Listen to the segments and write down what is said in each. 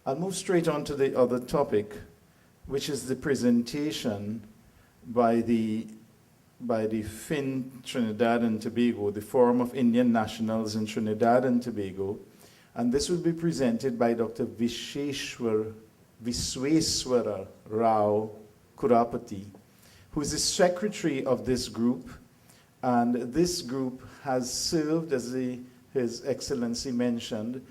I'll move straight on to the other topic, which is the presentation by the FINTT Trinidad and Tobago, the Forum of Indian Nationals in Trinidad and Tobago. And this will be presented by Dr. Visweswara Rao Kurapati, who is the secretary of this group. And this group has served, as His Excellency mentioned,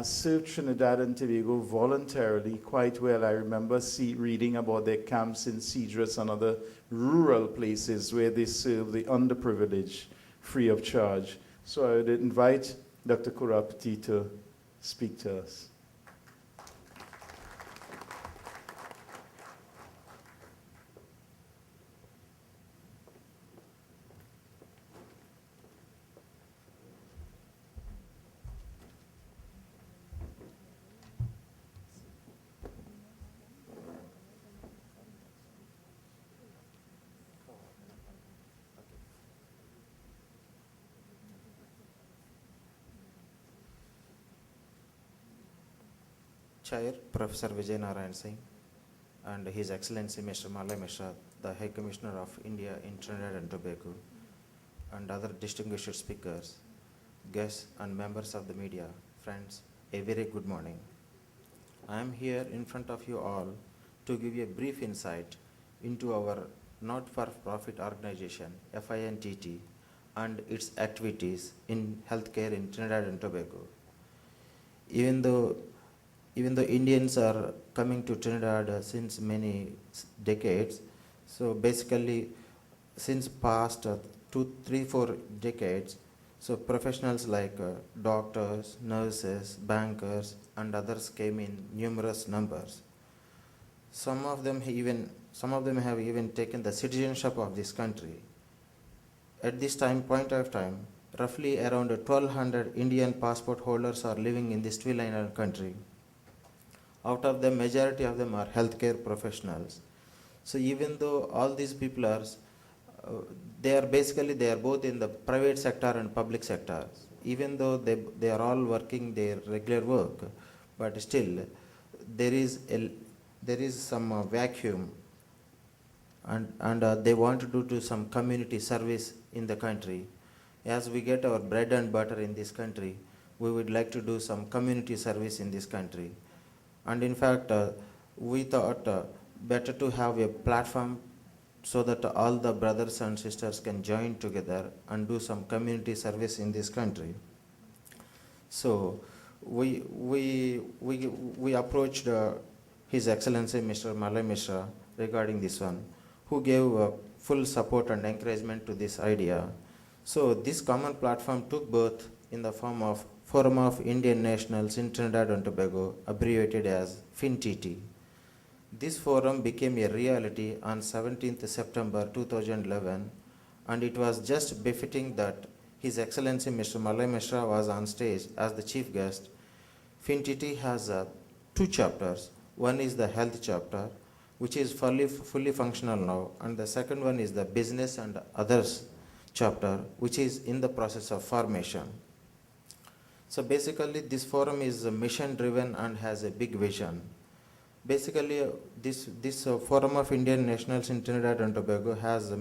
served Trinidad and Tobago voluntarily quite well. I remember reading about their camps in Cedros and other rural places where they serve the underprivileged free of charge. So I would invite Dr. Kurapati to speak to us. Chair, Professor Vijay Narayan Singh, and His Excellency Mr. Malay Mishra, the High Commissioner of India in Trinidad and Tobago, and other distinguished speakers, guests and members of the media, friends, a very good morning. I am here in front of you all to give you a brief insight into our not-for-profit organization, FINTT, and its activities in healthcare in Trinidad and Tobago. Even though Indians are coming to Trinidad since many decades, so basically since past 2, 3, 4 decades, so professionals like doctors, nurses, bankers, and others came in numerous numbers. Some of them have even taken the citizenship of this country. At this point of time, roughly around 1,200 Indian passport holders are living in this twin-island country. Out of them, majority of them are healthcare professionals. So even though all these people are, they are both in the private sector and public sector. Even though they are all working their regular work, but still there is some vacuum, and they want to do some community service in the country. As we get our bread and butter in this country, we would like to do some community service in this country. And in fact, we thought better to have a platform so that all the brothers and sisters can join together and do some community service in this country. So we approached His Excellency Mr. Malay Mishra regarding this one, who gave full support and encouragement to this idea. So this common platform took birth in the form of Forum of Indian Nationals in Trinidad and Tobago, abbreviated as FINTT. This forum became a reality on 17th September 2011, and it was just befitting that His Excellency Mr. Malay Mishra was on stage as the chief guest. FINTT has 2 chapters. One is the health chapter, which is fully functional now, and the second one is the business and others chapter, which is in the process of formation. So basically, this forum is mission-driven and has a big vision. Basically, this Forum of Indian Nationals in Trinidad and Tobago has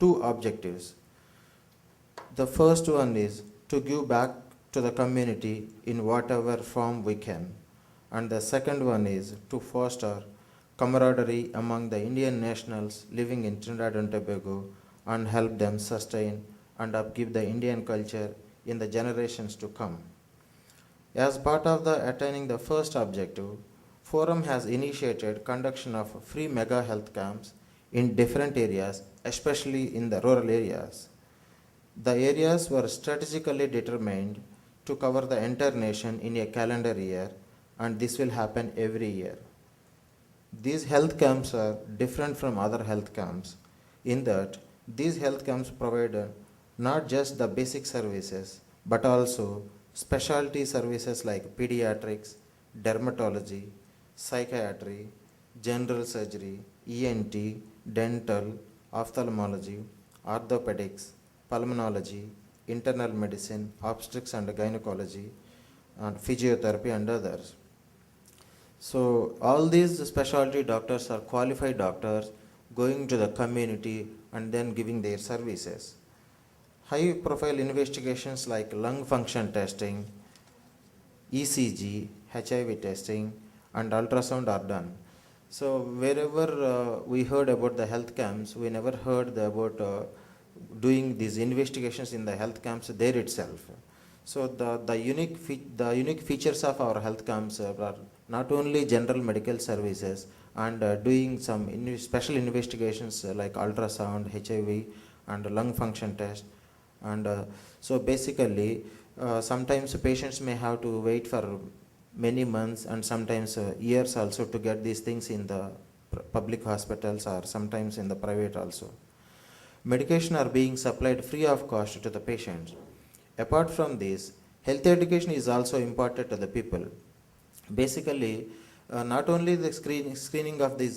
2 objectives. The first one is to give back to the community in whatever form we can. And the second one is to foster camaraderie among the Indian nationals living in Trinidad and Tobago and help them sustain and upkeep the Indian culture in the generations to come. As part of attaining the first objective, Forum has initiated conduction of free mega health camps in different areas, especially in the rural areas. The areas were strategically determined to cover the entire nation in a calendar year, and this will happen every year. These health camps are different from other health camps in that these health camps provide not just the basic services, but also specialty services like pediatrics, dermatology, psychiatry, general surgery, ENT, dental, ophthalmology, orthopedics, pulmonology, internal medicine, obstetrics and gynecology, and physiotherapy and others. So all these specialty doctors are qualified doctors going to the community and then giving their services. High profile investigations like lung function testing, ECG, HIV testing, and ultrasound are done. So wherever we heard about the health camps, we never heard about doing these investigations in the health camps there itself. So the unique features of our health camps are not only general medical services and doing some special investigations like ultrasound, HIV, and lung function test. And so basically, sometimes patients may have to wait for many months and sometimes years also to get these things in the public hospitals or sometimes in the private also. Medication are being supplied free of cost to the patients. Apart from this, health education is also imparted to the people. Basically, not only the screening of these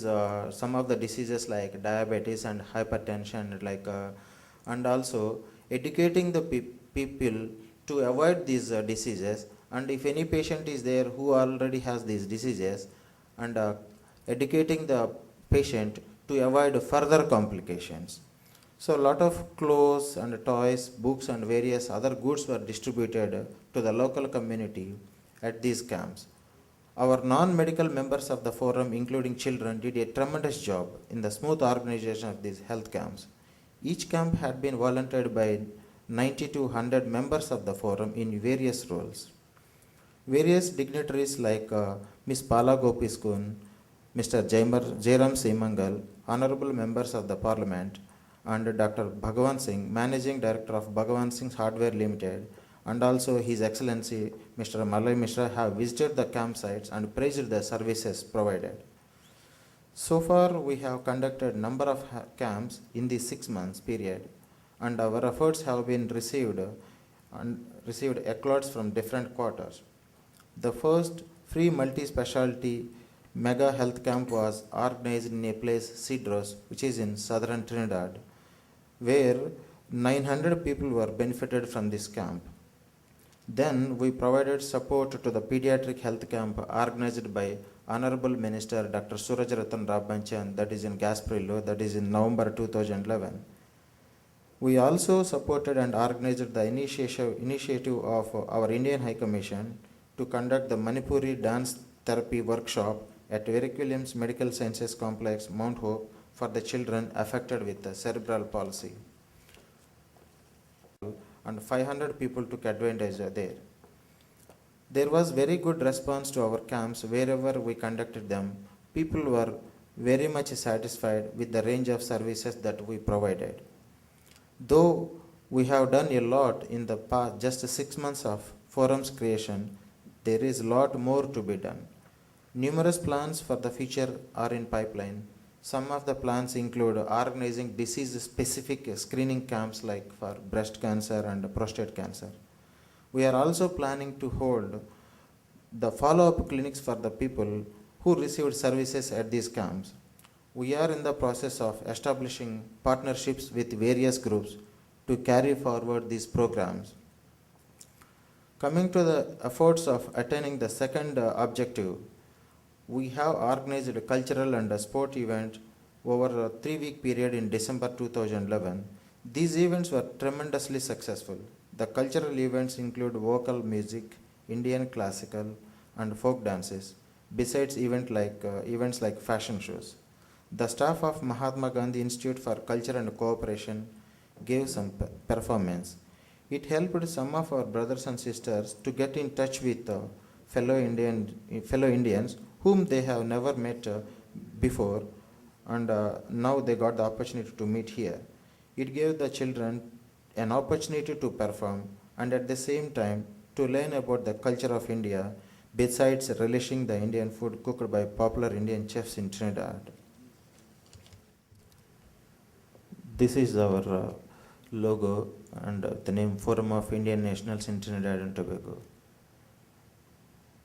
some of the diseases like diabetes and hypertension, and also educating the people to avoid these diseases, and if any patient is there who already has these diseases, and educating the patient to avoid further complications. So a lot of clothes and toys, books and various other goods were distributed to the local community at these camps. Our non-medical members of the forum, including children, did a tremendous job in the smooth organization of these health camps. Each camp had been volunteered by 90 to 100 members of the forum in various roles. Various dignitaries like Ms. Pala Gopiskun, Mr. Jairam Seemangal, honorable members of the parliament, and Dr. Bhagavan Singh, Managing Director of Bhagavan Singh's Hardware Limited, and also His Excellency Mr. Malay Mishra have visited the campsites and praised the services provided. So far, we have conducted number of camps in the 6 months period, and our efforts have been received accolades from different quarters. The first free multi-specialty mega health camp was organized in a place, Cedros, which is in southern Trinidad, where 900 people were benefited from this camp. Then we provided support to the pediatric health camp organized by Honorable Minister Dr. Suraj Ratan Rabbanchan, that is in Gasparillo, that is in November 2011. We also supported and organized the initiative of our Indian High Commission to conduct the Manipuri dance therapy workshop at Eric Williams Medical Sciences Complex, Mount Hope, for the children affected with cerebral palsy. And 500 people took advantage there. There was very good response to our camps wherever we conducted them. People were very much satisfied with the range of services that we provided. Though we have done a lot in the past, just 6 months of forums creation, there is a lot more to be done. Numerous plans for the future are in pipeline. Some of the plans include organizing disease-specific screening camps like for breast cancer and prostate cancer. We are also planning to hold the follow-up clinics for the people who received services at these camps. We are in the process of establishing partnerships with various groups to carry forward these programs. Coming to the efforts of attaining the second objective, we have organized a cultural and a sport event over a 3-week period in December 2011. These events were tremendously successful. The cultural events include vocal music, Indian classical, and folk dances, besides events like fashion shows. The staff of Mahatma Gandhi Institute for Culture and Cooperation gave some performance. It helped some of our brothers and sisters to get in touch with fellow Indians whom they have never met before, and now they got the opportunity to meet here. It gave the children an opportunity to perform and at the same time to learn about the culture of India, besides relishing the Indian food cooked by popular Indian chefs in Trinidad. This is our logo and the name Forum of Indian Nationals in Trinidad and Tobago.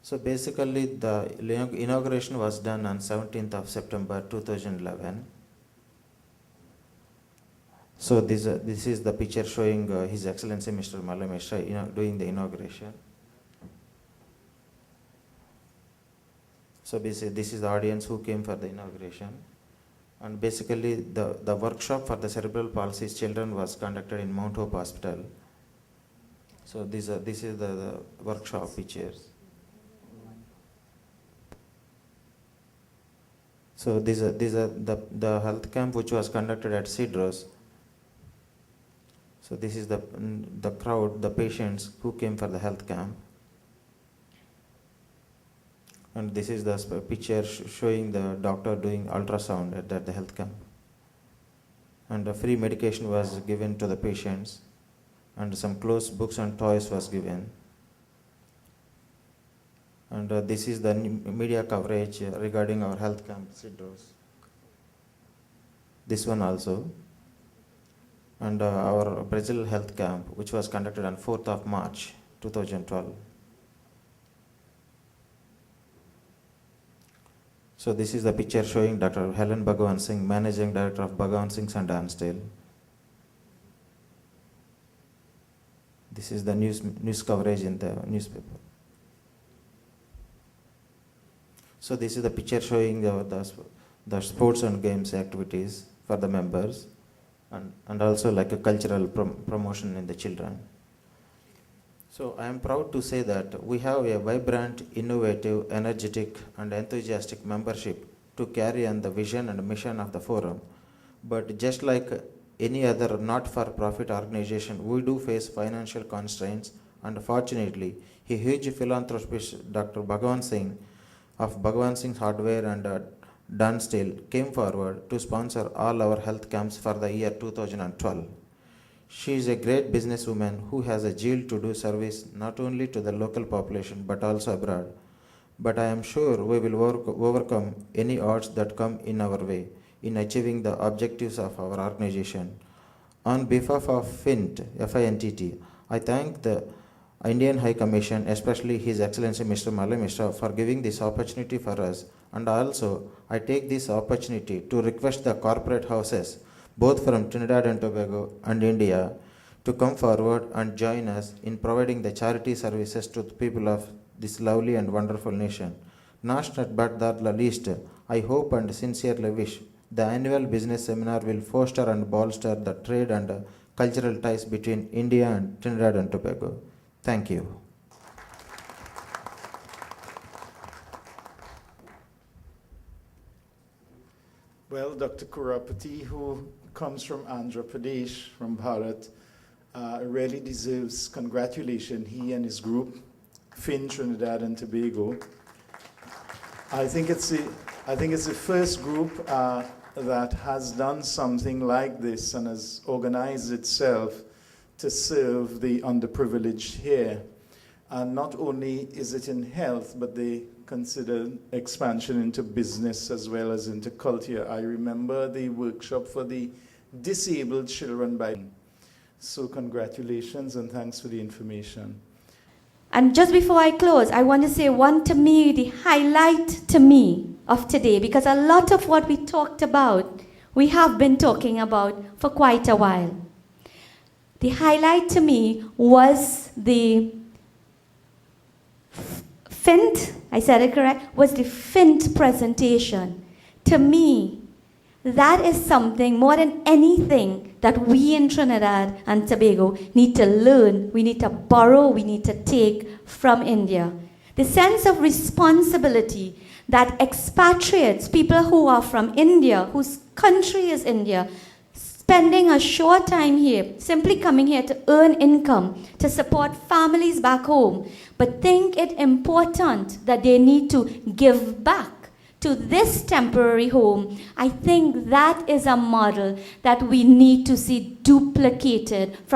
So basically the inauguration was done on 17th of September 2011. So this is the picture showing His Excellency Mr. Malay Mishra doing the inauguration. So basically, this is the audience who came for the inauguration. And basically, the workshop for the cerebral palsy children was conducted in Mount Hope Hospital. So this is the workshop pictures. So these are the health camp which was conducted at Cedros. So this is the crowd, the patients who came for the health camp. And this is the picture showing the doctor doing ultrasound at the health camp. And free medication was given to the patients. And some clothes, books and toys was given. And this is the media coverage regarding our health camp, Cedros. This one also. And our Brazil health camp, which was conducted on 4th of March, 2012. So this is the picture showing Dr. Helen Bhagawan Singh, Managing Director of Bhagawan Singh and Dansdale. This is the news coverage in the newspaper. So this is the picture showing the sports and games activities for the members, and also like a cultural promotion in the children. So I am proud to say that we have a vibrant, innovative, energetic and enthusiastic membership to carry on the vision and mission of the forum. But just like any other not-for-profit organization, we do face financial constraints, and fortunately, a huge philanthropist, Dr. Bhagawan Singh of Bhagawan Singh's Hardware and Dansdale came forward to sponsor all our health camps for the year 2012. She is a great businesswoman who has a zeal to do service not only to the local population but also abroad. But I am sure we will overcome any odds that come in our way in achieving the objectives of our organization. On behalf of FINTT, FINTT, I thank the Indian High Commission, especially His Excellency Mr. Malay Mishra, for giving this opportunity for us. And also, I take this opportunity to request the corporate houses, both from Trinidad and Tobago and India, to come forward and join us in providing the charity services to the people of this lovely and wonderful nation. Last but not the least, I hope and sincerely wish the annual business seminar will foster and bolster the trade and cultural ties between India and Trinidad and Tobago. Thank you. Well, Dr. Kurapati, who comes from Andhra Pradesh, from Bharat, really deserves congratulations, he and his group, FINTT Trinidad and Tobago. I think it's the first group that has done something like this and has organized itself to serve the underprivileged here. And not only is it in health, but they consider expansion into business as well as into culture. I remember the workshop for the disabled children by. So congratulations and thanks for the information. And just before I close, I want to say the highlight to me of today, because a lot of what we talked about, we have been talking about for quite a while. The highlight to me was the FINTT, I said it correct, was the FINTT presentation. To me, that is something more than anything that we in Trinidad and Tobago need to learn, we need to borrow, we need to take from India. The sense of responsibility that expatriates, people who are from India, whose country is India, spending a short time here, simply coming here to earn income, to support families back home, but think it important that they need to give back to this temporary home. I think that is a model that we need to see duplicated from